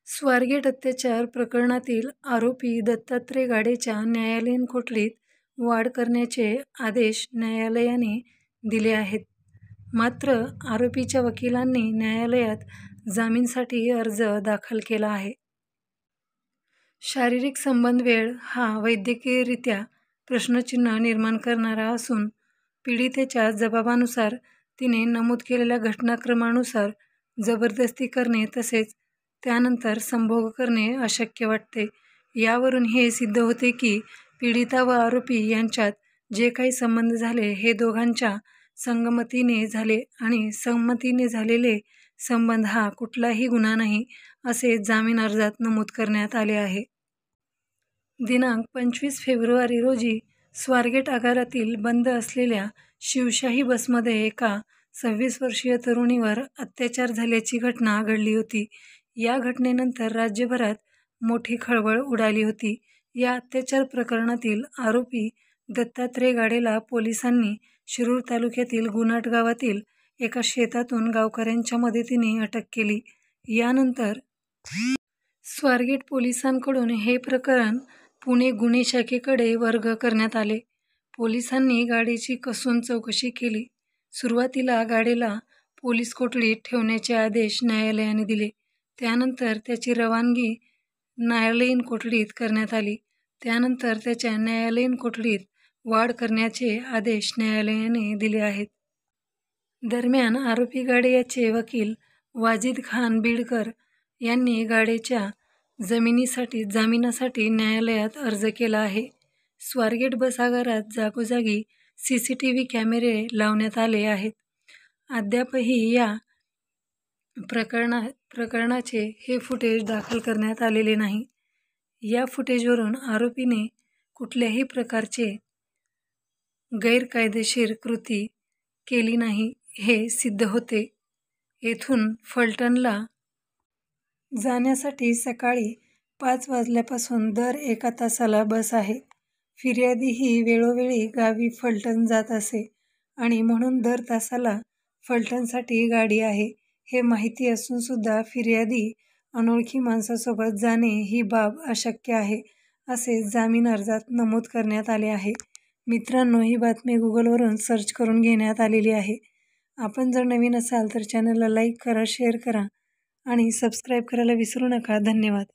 स्वारगेट अत्याचार प्रकरणातील आरोपी दत्तात्रय गाडेच्या न्यायालयीन कोठडीत वाढ करण्याचे आदेश न्यायालयाने दिले आहेत. मात्र आरोपीच्या वकिलांनी न्यायालयात जामीनासाठी अर्ज दाखल केला आहे. शारीरिक संबंध वेळ हा वैद्यकीयरित्या प्रश्नचिन्ह निर्माण करणारा असून पीडितेच्या जबाबानुसार तिने नमूद केलेल्या घटनाक्रमानुसार जबरदस्ती करणे तसेच त्यानंतर संभोग करणे अशक्य वाटते. यावरून हे सिद्ध होते की पीडिता व आरोपी यांच्यात जे काही संबंध झाले हे दोघांच्या संगमतीने झाले आणि संमतीने झालेले संबंध हा कुठलाही गुन्हा नाही असे जामीन अर्जात नमूद करण्यात आले आहे. दिनांक 25 फेब्रुवारी रोजी स्वारगेट आगारातील बंद असलेल्या शिवशाही बसमध्ये एका 26 वर्षीय तरुणीवर अत्याचार झाल्याची घटना घडली होती. या घटनेनंतर राज्यभरात मोठी खळबळ उडाली होती. या अत्याचार प्रकरणातील आरोपी दत्तात्रय गाडेला पोलिसांनी शिरूर तालुक्यातील गुनाट गावातील एका शेतातून गावकऱ्यांच्या मदतीने अटक केली. यानंतर स्वारगेट पोलिसांकडून हे प्रकरण पुणे गुन्हे शाखेकडे वर्ग करण्यात आले. पोलिसांनी गाडेची कसून चौकशी केली. सुरुवातीला गाडेला पोलीस कोठडीत ठेवण्याचे आदेश न्यायालयाने दिले. त्यानंतर त्याची रवानगी न्यायालयीन कोठडीत करण्यात आली. त्यानंतर त्याच्या न्यायालयीन कोठडीत वाढ करण्याचे आदेश न्यायालयाने दिले आहेत. दरम्यान आरोपी गाडे याचे वकील वाजिद खान बिडकर यांनी गाडेच्या जामिनासाठी न्यायालयात अर्ज केला आहे. स्वारगेट बस आगारात जागोजागी CCTV कॅमेरे लावण्यात आले आहेत. अद्यापही या प्रकरणाचे हे फुटेज दाखल करण्यात आलेले नाही. या फुटेजवरून आरोपीने कुठल्याही प्रकारचे गैरकायदेशीर कृती केली नाही हे सिद्ध होते. येथून फलटणला जाण्यासाठी सकाळी 5 वाजल्यापासून दर 1 तासाला बस आहे. फिर्यादी ही वेळोवेळी गावी फलटण जात असे आणि म्हणून दर तासाला फलटणसाठी गाडी आहे हे माहिती असून सुद्धा फिर्यादी अनोळखी माणसासोबत जाणे ही बाब अशक्य आहे असे जामीन अर्जात नमूद करण्यात आले आहे. मित्रांनो, ही बातमी गुगलवरून सर्च करून घेण्यात आलेली आहे. आपण जर नवीन असाल तर चॅनलला लाईक करा, शेअर करा आणि सबस्क्राईब करायला विसरू नका. धन्यवाद.